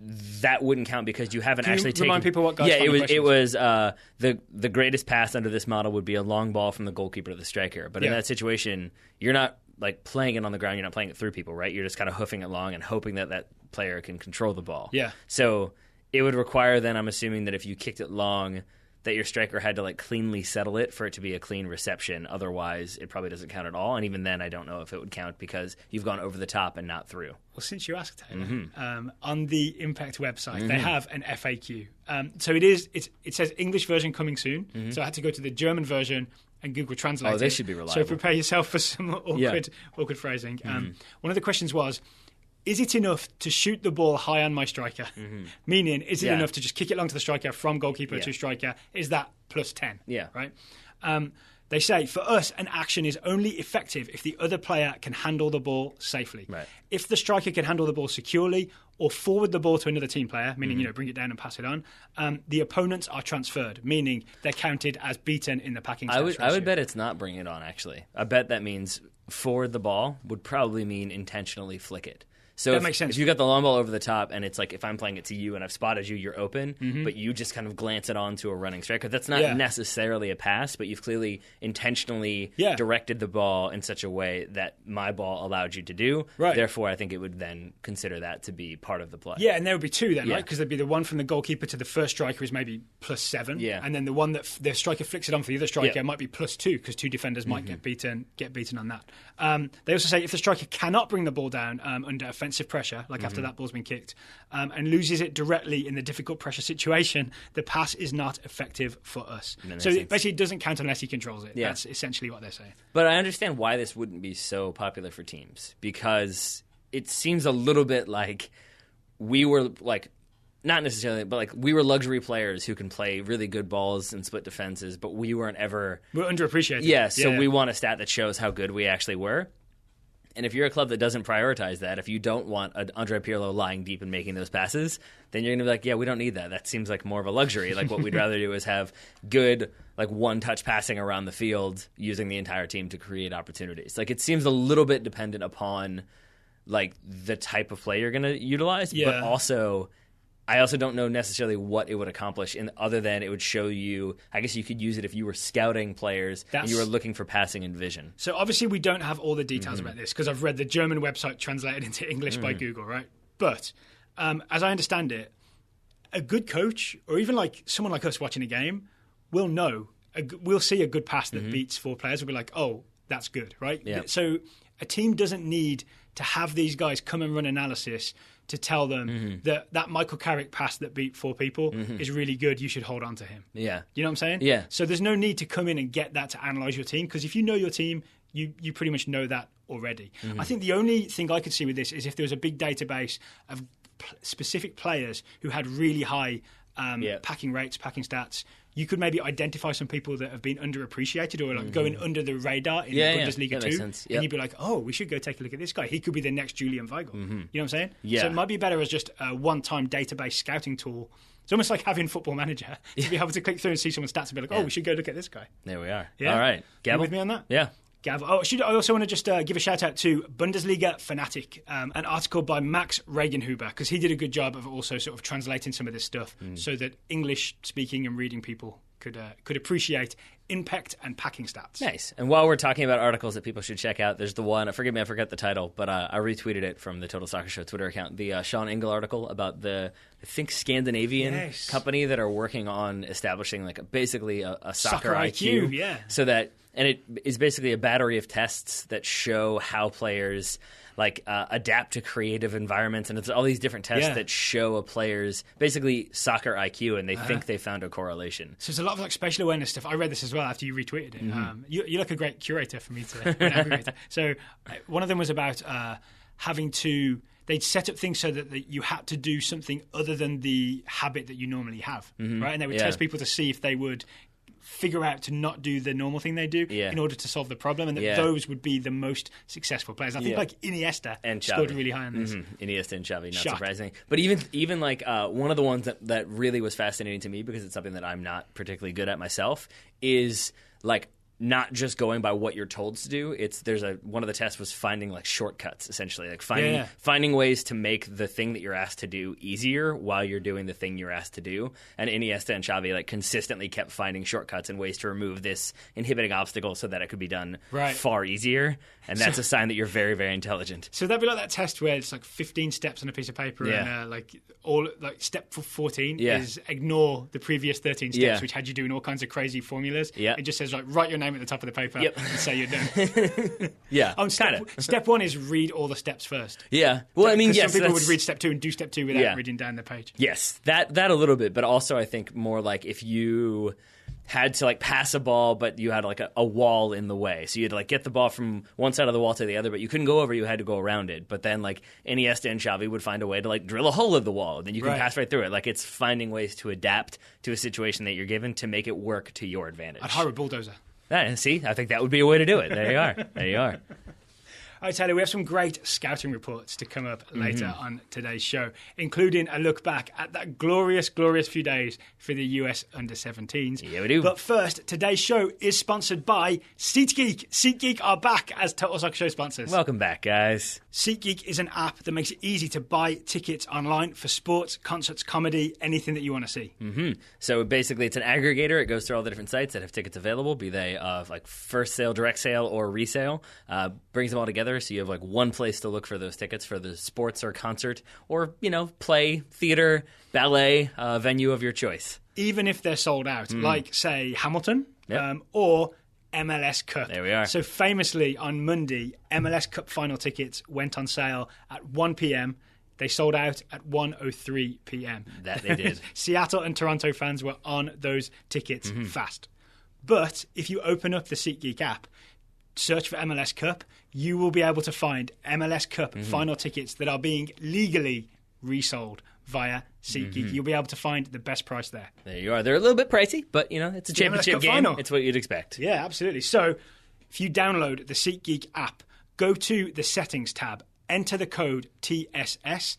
that wouldn't count because you haven't actually taken. Remind people what guys. Yeah, it was the greatest pass under this model would be a long ball from the goalkeeper to the striker. But in that situation, you're not playing it on the ground. You're not playing it through people, right? You're just kind of hoofing it long and hoping that player can control the ball. Yeah. So it would require then, I'm assuming, that if you kicked it long, that your striker had to cleanly settle it for it to be a clean reception. Otherwise, it probably doesn't count at all. And even then, I don't know if it would count because you've gone over the top and not through. Well, since you asked, Taylor, on the Impact website, they have an FAQ. So it says English version coming soon. So I had to go to the German version and Google Translate. Oh, they should be reliable. So prepare yourself for some awkward phrasing. One of the questions was, is it enough to shoot the ball high on my striker? Meaning, is it enough to just kick it long to the striker from goalkeeper to striker? Is that plus 10? Yeah. Right? They say, for us, an action is only effective if the other player can handle the ball safely. Right. If the striker can handle the ball securely or forward the ball to another team player, meaning, bring it down and pass it on, the opponents are transferred, meaning they're counted as beaten in the packing stats ratio. I would bet it's not bring it on, actually. I bet that means forward the ball would probably mean intentionally flick it. So that makes sense. If you got the long ball over the top and it's if I'm playing it to you and I've spotted you, you're open, but you just kind of glance it on to a running striker, that's not necessarily a pass, but you've clearly intentionally directed the ball in such a way that my ball allowed you to do. Right. Therefore, I think it would then consider that to be part of the play. Yeah, and there would be 2 then, right? Because there'd be the one from the goalkeeper to the first striker is maybe plus 7. Yeah. And then the one that the striker flicks it on for the other striker might be plus 2 because 2 defenders might get beaten on that. They also say if the striker cannot bring the ball down under offensive pressure, after that ball's been kicked, and loses it directly in the difficult pressure situation, the pass is not effective for us. So basically it doesn't count unless he controls it. That's essentially what they're saying. But I understand why this wouldn't be so popular for teams, because it seems a little bit like we were not necessarily, but we were luxury players who can play really good balls and split defenses, but we weren't ever... We're underappreciated. Yeah, so we want a stat that shows how good we actually were. And if you're a club that doesn't prioritize that, if you don't want Andre Pirlo lying deep and making those passes, then you're going to be like, yeah, we don't need that. That seems like more of a luxury. Like what we'd rather do is have good, like one-touch passing around the field using the entire team to create opportunities. Like it seems a little bit dependent upon like the type of play you're going to utilize, but also I also don't know necessarily what it would accomplish other than it would show you, I guess you could use it if you were scouting players and you were looking for passing and vision. So obviously we don't have all the details about this because I've read the German website translated into English by Google, right? But as I understand it, a good coach or even like someone like us watching a game will know, we'll see a good pass that beats 4 players. We'll be like, oh, that's good, right? Yeah. So a team doesn't need to have these guys come and run analysis to tell them that Michael Carrick pass that beat 4 people is really good, you should hold on to him. Yeah. You know what I'm saying? Yeah. So there's no need to come in and get that to analyse your team because if you know your team, you pretty much know that already. I think the only thing I could see with this is if there was a big database of specific players who had really high packing rates, packing stats, you could maybe identify some people that have been underappreciated or like going under the radar in Bundesliga 2. And you'd be like, oh, we should go take a look at this guy. He could be the next Julian Weigl. You know what I'm saying? Yeah. So it might be better as just a one-time database scouting tool. It's almost like having Football Manager to be able to click through and see someone's stats and be like, oh, we should go look at this guy. There we are. Yeah? All right. You with me on that? Yeah. Gav. Oh, I also want to just give a shout out to Bundesliga Fanatic, an article by Max Regenhuber, because he did a good job of also sort of translating some of this stuff so that English speaking and reading people could appreciate impact and packing stats. Nice. And while we're talking about articles that people should check out, there's the one, forgive me, I forgot the title, but I retweeted it from the Total Soccer Show Twitter account, the Sean Engel article about the, I think, Scandinavian company that are working on establishing like basically a soccer IQ. Yeah. So that, and it is basically a battery of tests that show how players like adapt to creative environments, and it's all these different tests that show a player's basically soccer IQ, and they think they found a correlation. So there's a lot of like spatial awareness stuff. I read this as well after you retweeted it. You're like a great curator for me to navigate. So one of them was about having to. They'd set up things so that you had to do something other than the habit that you normally have, right? And they would test people to see if they would figure out to not do the normal thing they do in order to solve the problem, and that those would be the most successful players. I think like Iniesta and scored really high on this. Iniesta and Xavi, not surprising. But even like one of the ones that really was fascinating to me, because it's something that I'm not particularly good at myself, is like not just going by what you're told to do. One of the tests was finding like shortcuts, essentially, like finding ways to make the thing that you're asked to do easier while you're doing the thing you're asked to do. And Iniesta and Xavi like consistently kept finding shortcuts and ways to remove this inhibiting obstacle so that it could be done far easier. And that's a sign that you're very, very intelligent. So that'd be like that test where it's like 15 steps on a piece of paper, and like step 14 is ignore the previous 13 steps, which had you doing all kinds of crazy formulas. It just says like write your name at the top of the paper and say you're done. Step 1 is read all the steps first. Yeah. Well, I mean, yes, some people would read step 2 and do step 2 without reading down the page. Yes, that a little bit, but also I think more like if you had to like pass a ball, but you had like a wall in the way. So you had to like get the ball from one side of the wall to the other, but you couldn't go over, you had to go around it. But then like Iniesta and Xavi would find a way to like drill a hole in the wall, and then you can pass right through it. Like it's finding ways to adapt to a situation that you're given to make it work to your advantage. I'd hire a bulldozer. See, I think that would be a way to do it. There you are. There you are. All right, Taylor, we have some great scouting reports to come up later on today's show, including a look back at that glorious, glorious few days for the US Under-17s. Yeah, we do. But first, today's show is sponsored by SeatGeek. SeatGeek are back as Total Soccer Show sponsors. Welcome back, guys. SeatGeek is an app that makes it easy to buy tickets online for sports, concerts, comedy, anything that you want to see. So basically, it's an aggregator. It goes through all the different sites that have tickets available, be they like first sale, direct sale, or resale. Brings them all together. So you have like one place to look for those tickets for the sports or concert or, play, theater, ballet, venue of your choice. Even if they're sold out, like, say, Hamilton or MLS Cup. There we are. So famously on Monday, MLS Cup final tickets went on sale at 1 p.m. They sold out at 1:03 p.m. That they did. Seattle and Toronto fans were on those tickets fast. But if you open up the SeatGeek app, search for MLS Cup, you will be able to find MLS Cup final tickets that are being legally resold via SeatGeek. You'll be able to find the best price there. There you are. They're a little bit pricey, but, it's a championship game. Final. It's what you'd expect. Yeah, absolutely. So if you download the SeatGeek app, go to the Settings tab, enter the code TSS.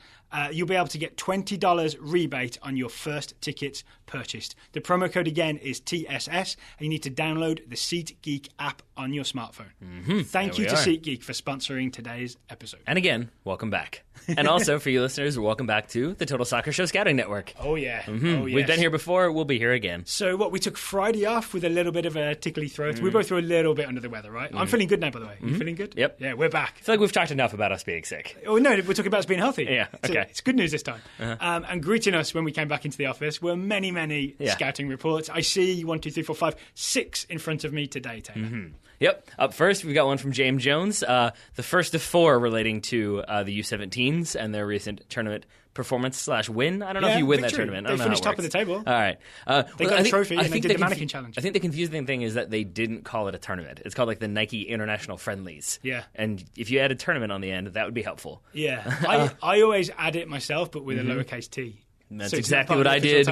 You'll be able to get $20 rebate on your first tickets purchased. The promo code again is TSS, and you need to download the SeatGeek app on your smartphone. Thank you to SeatGeek for sponsoring today's episode. And again, welcome back. And also, for you listeners, welcome back to the Total Soccer Show Scouting Network. Oh, yeah. Oh, yes. We've been here before. We'll be here again. So, we took Friday off with a little bit of a tickly throat. We both were a little bit under the weather, right? I'm feeling good now, by the way. You feeling good? Yep. Yeah, we're back. I feel like we've talked enough about us being sick. Oh, no, we're talking about us being healthy. Yeah, okay. So it's good news this time. And greeting us when we came back into the office were many scouting reports. I see 1, 2, 3, 4, 5, 6 in front of me today, Taylor. Yep. Up first, we've got one from James Jones, the first of 4 relating to the U17s and their recent tournament performance/win. I don't know if you win victory. that tournament. They finished top of the table. All right. They got a trophy and they did the mannequin challenge. I think the confusing thing is that they didn't call it a tournament. It's called like the Nike International Friendlies. Yeah. And if you add a tournament on the end, that would be helpful. Yeah. I always add it myself, but with a lowercase t. That's exactly what I did,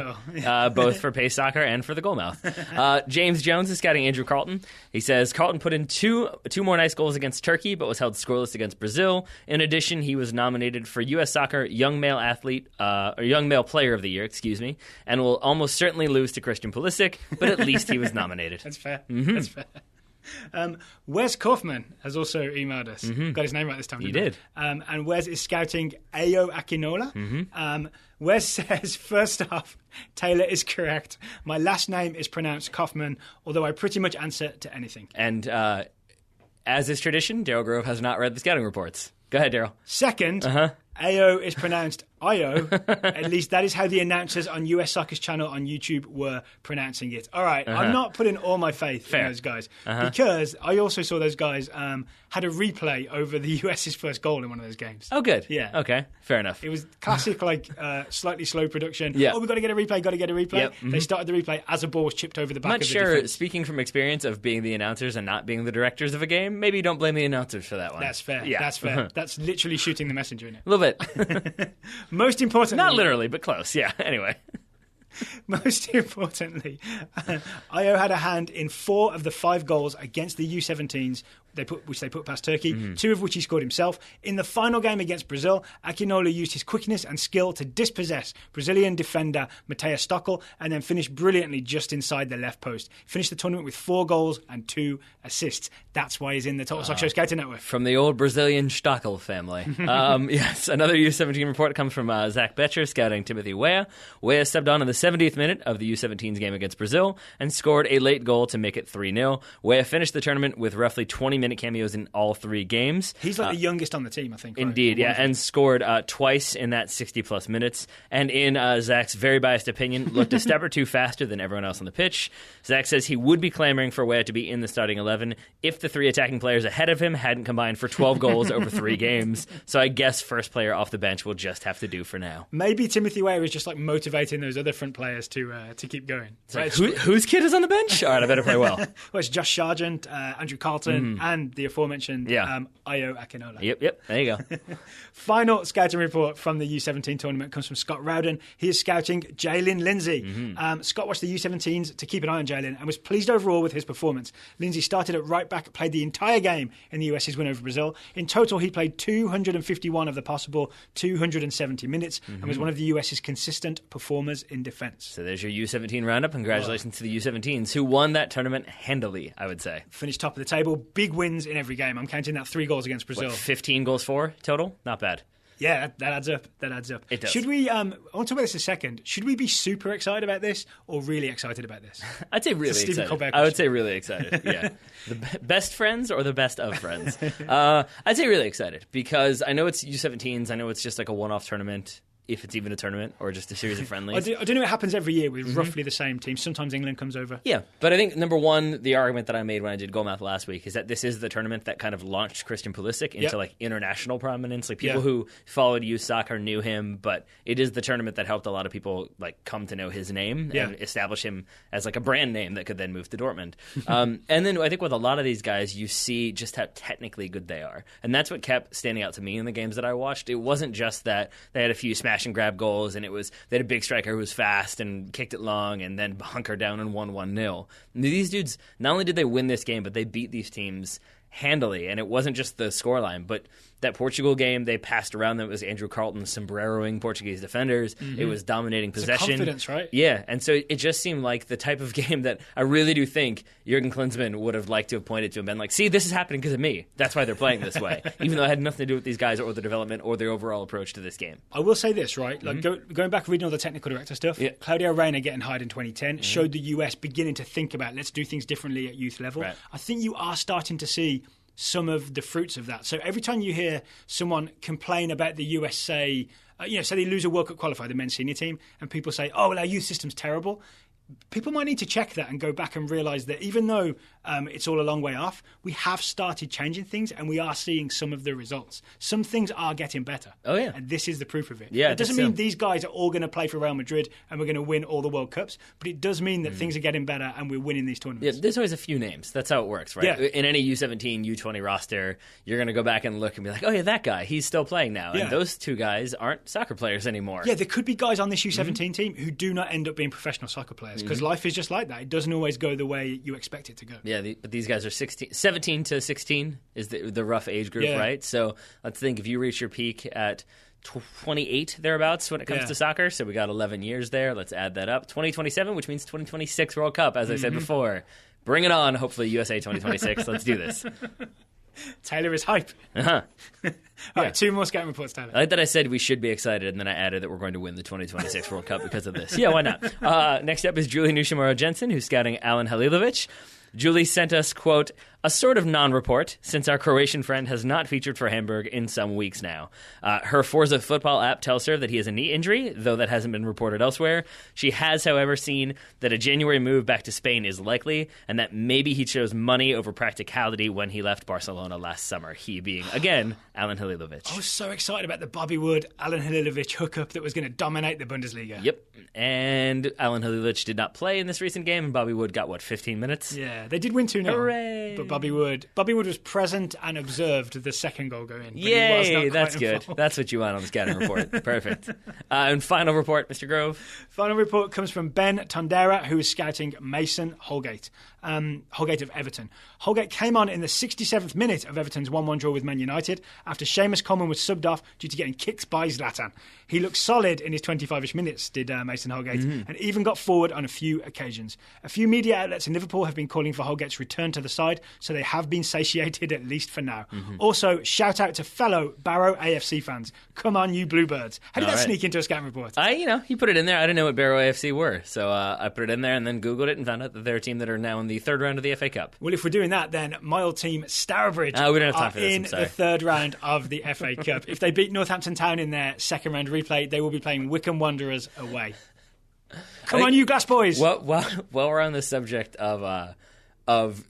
both for Pace Soccer and for the Goalmouth. James Jones is scouting Andrew Carlton. He says, Carlton put in two more nice goals against Turkey, but was held scoreless against Brazil. In addition, he was nominated for U.S. Soccer Young Male Player of the Year, and will almost certainly lose to Christian Pulisic, but at least he was nominated. That's fair. That's fair. Wes Kaufman has also emailed us. Got his name right this time. He did. And Wes is scouting Ayo Akinola. Wes says, first off, Taylor is correct. My last name is pronounced Kaufman, although I pretty much answer to anything. And as is tradition, Daryl Grove has not read the scouting reports. Go ahead, Daryl. Second, Ayo is pronounced Io. At least that is how the announcers on US Soccer's channel on YouTube were pronouncing it. All right, I'm not putting all my faith in those guys because I also saw those guys had a replay over the US's first goal in one of those games. Oh, good. Yeah. Okay, fair enough. It was classic, slightly slow production. Yeah. Oh, we've got to get a replay, Yep. They started the replay as a ball was chipped over the back I'm of not the sure, defense. speaking from experience of being the announcers and not being the directors of a game, maybe don't blame the announcers for that one. That's fair. Yeah. That's fair. That's literally shooting the messenger in it. A little bit. Most importantly... Not literally, but close. Yeah, anyway. Most importantly, Io had a hand in 4 of the 5 goals against the U17s, which they put past Turkey, 2 of which he scored himself. In the final game against Brazil, Akinola used his quickness and skill to dispossess Brazilian defender Mateus Stockel and then finished brilliantly just inside the left post. Finished the tournament with 4 goals and 2 assists. That's why he's in the Total Soccer Show Scouting Network. From the old Brazilian Stockel family. Yes, another U17 report comes from Zach Betcher scouting Timothy Weah. Weah stepped on in the 70th minute of the U17's game against Brazil and scored a late goal to make it 3-0. Weah finished the tournament with roughly 20-minute cameos in all 3 games. He's like the youngest on the team, I think. Right? Indeed, yeah, and scored twice in that 60-plus minutes. And in Zach's very biased opinion, looked a step or 2 faster than everyone else on the pitch. Zach says he would be clamoring for Weah to be in the starting 11 if the 3 attacking players ahead of him hadn't combined for 12 goals over 3 games. So I guess first player off the bench will just have to do for now. Maybe Timothy Weah is just like motivating those other front players to keep going. Like, whose kid is on the bench? All right, I better play well. Well, it's Josh Sargent, Andrew Carlton, and the aforementioned Io Akinola. Yep, there you go. Final scouting report from the U17 tournament comes from Scott Rowden. He is scouting Jalen Lindsay. Scott watched the U17s to keep an eye on Jalen and was pleased overall with his performance. Lindsay started at right back, played the entire game in the US's win over Brazil. In total, he played 251 of the possible 270 minutes and was one of the US's consistent performers in defence. So there's your U17 roundup. Congratulations to the U17s, who won that tournament handily, I would say. Finished top of the table. Big wins in every game. I'm counting that 3 goals against Brazil. 15 goals for total? Not bad. Yeah, that adds up. That adds up. It does. Should we, I want to talk about this a second. Should we be super excited about this or really excited about this? I'd say really excited. I would say really excited, yeah. The best friends or the best of friends? I'd say really excited because I know it's U17s. I know it's just like a one-off tournament, if it's even a tournament or just a series of friendlies. I do know it happens every year with roughly the same team. Sometimes England comes over. Yeah, but I think, number one, the argument that I made when I did Goalmouth last week is that this is the tournament that kind of launched Christian Pulisic into like international prominence. Like people who followed youth soccer knew him, but it is the tournament that helped a lot of people like come to know his name and establish him as like a brand name that could then move to Dortmund. And then I think with a lot of these guys, you see just how technically good they are. And that's what kept standing out to me in the games that I watched. It wasn't just that they had a few smash and grab goals, and they had a big striker who was fast and kicked it long and then hunkered down and won 1-0. These dudes, not only did they win this game, but they beat these teams handily, and it wasn't just the scoreline, but that Portugal game, they passed around them. It was Andrew Carlton sombreroing Portuguese defenders. It was dominating possession. It's confidence, right? Yeah, and so it just seemed like the type of game that I really do think Jurgen Klinsmann would have liked to have pointed to and been like, see, this is happening because of me. That's why they're playing this way, even though it had nothing to do with these guys or the development or their overall approach to this game. I will say this, right? Like going back reading all the technical director stuff, Claudio Reyna getting hired in 2010 showed the US beginning to think about let's do things differently at youth level. Right. I think you are starting to see some of the fruits of that. So every time you hear someone complain about the US, say they lose a World Cup qualifier, the men's senior team, and people say, oh, well, our youth system's terrible. People might need to check that and go back and realise that even though it's all a long way off, we have started changing things and we are seeing some of the results. Some things are getting better. Oh, yeah. And this is the proof of it. Yeah, it doesn't mean these guys are all going to play for Real Madrid and we're going to win all the World Cups, but it does mean that things are getting better and we're winning these tournaments. Yeah, there's always a few names. That's how it works, right? Yeah. In any U17, U20 roster, you're going to go back and look and be like, oh, yeah, that guy, he's still playing now. Yeah. And those two guys aren't soccer players anymore. Yeah, there could be guys on this U17 team who do not end up being professional soccer players because life is just like that. It doesn't always go the way you expect it to go. Yeah, but these guys are 17 to 16 is the rough age group, right? So let's think if you reach your peak at 28 thereabouts when it comes to soccer, so we got 11 years there. Let's add that up. 2027, which means 2026 World Cup, as I said before. Bring it on, hopefully USA 2026. Let's do this. Taylor is hype. Uh-huh. All right, 2 more scouting reports, Taylor. I like that I said we should be excited, and then I added that we're going to win the 2026 World Cup because of this. Yeah, why not? Next up is Julie Nushimura-Jensen, who's scouting Alan Halilovic. Julie sent us, quote, a sort of non-report, since our Croatian friend has not featured for Hamburg in some weeks now. Her Forza football app tells her that he has a knee injury, though that hasn't been reported elsewhere. She has, however, seen that a January move back to Spain is likely, and that maybe he chose money over practicality when he left Barcelona last summer, he being, again, Alan Halilovic. I was so excited about the Bobby Wood, Alan Halilovic hookup that was going to dominate the Bundesliga. Yep, and Alan Halilovic did not play in this recent game, and Bobby Wood got, 15 minutes? Yeah, they did win 2-0. Hooray! But Bobby Wood was present and observed the second goal go in. Yay, that's good. That's what you want on the scouting report. Perfect. And final report, Mr. Grove. Final report comes from Ben Tondera, who is scouting Mason Holgate. Holgate of Everton. Holgate came on in the 67th minute of Everton's 1-1 draw with Man United after Seamus Coleman was subbed off due to getting kicked by Zlatan. He looked solid in his 25-ish minutes, did Mason Holgate, and even got forward on a few occasions. A few media outlets in Liverpool have been calling for Holgate's return to the side, so they have been satiated at least for now. Also, shout out to fellow Barrow AFC fans. Come on, you Bluebirds. How did that sneak into a scouting report? He put it in there. I didn't know what Barrow AFC were, so I put it in there and then Googled it and found out that they're a team that are now in the third round of the FA Cup. Well, if we're doing that, then my old team, Stourbridge, we don't have time for this, in the third round of the FA Cup. If they beat Northampton Town in their second round replay, they will be playing Wycombe Wanderers away. Come on, you Glass boys! Well, while we're on the subject of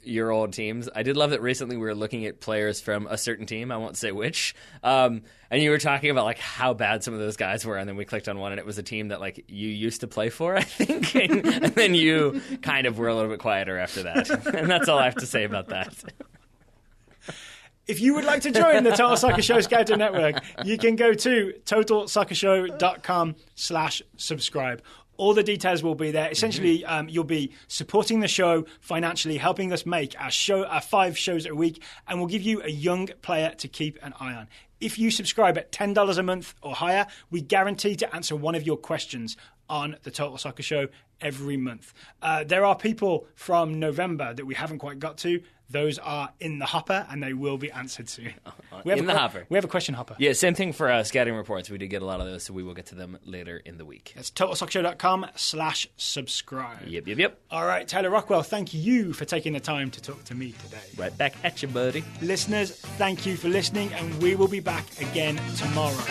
your old teams, I did love that recently we were looking at players from a certain team, I won't say which, and you were talking about how bad some of those guys were, and then we clicked on one and it was a team that you used to play for, I think, and then you kind of were a little bit quieter after that. And that's all I have to say about that. If you would like to join the Total Soccer Show Scouting Network, you can go to totalsoccershow.com/subscribe. All the details will be there. Essentially, you'll be supporting the show financially, helping us make our 5 shows a week, and we'll give you a young player to keep an eye on. If you subscribe at $10 a month or higher, we guarantee to answer one of your questions on the Total Soccer Show every month. There are people from November that we haven't quite got to. Those are in the hopper, and they will be answered soon. Hopper. We have a question hopper. Yeah, same thing for scouting reports. We did get a lot of those, so we will get to them later in the week. That's totalsoccershow.com/subscribe. Yep. All right, Taylor Rockwell, thank you for taking the time to talk to me today. Right back at you, buddy. Listeners, thank you for listening, and we will be back again tomorrow.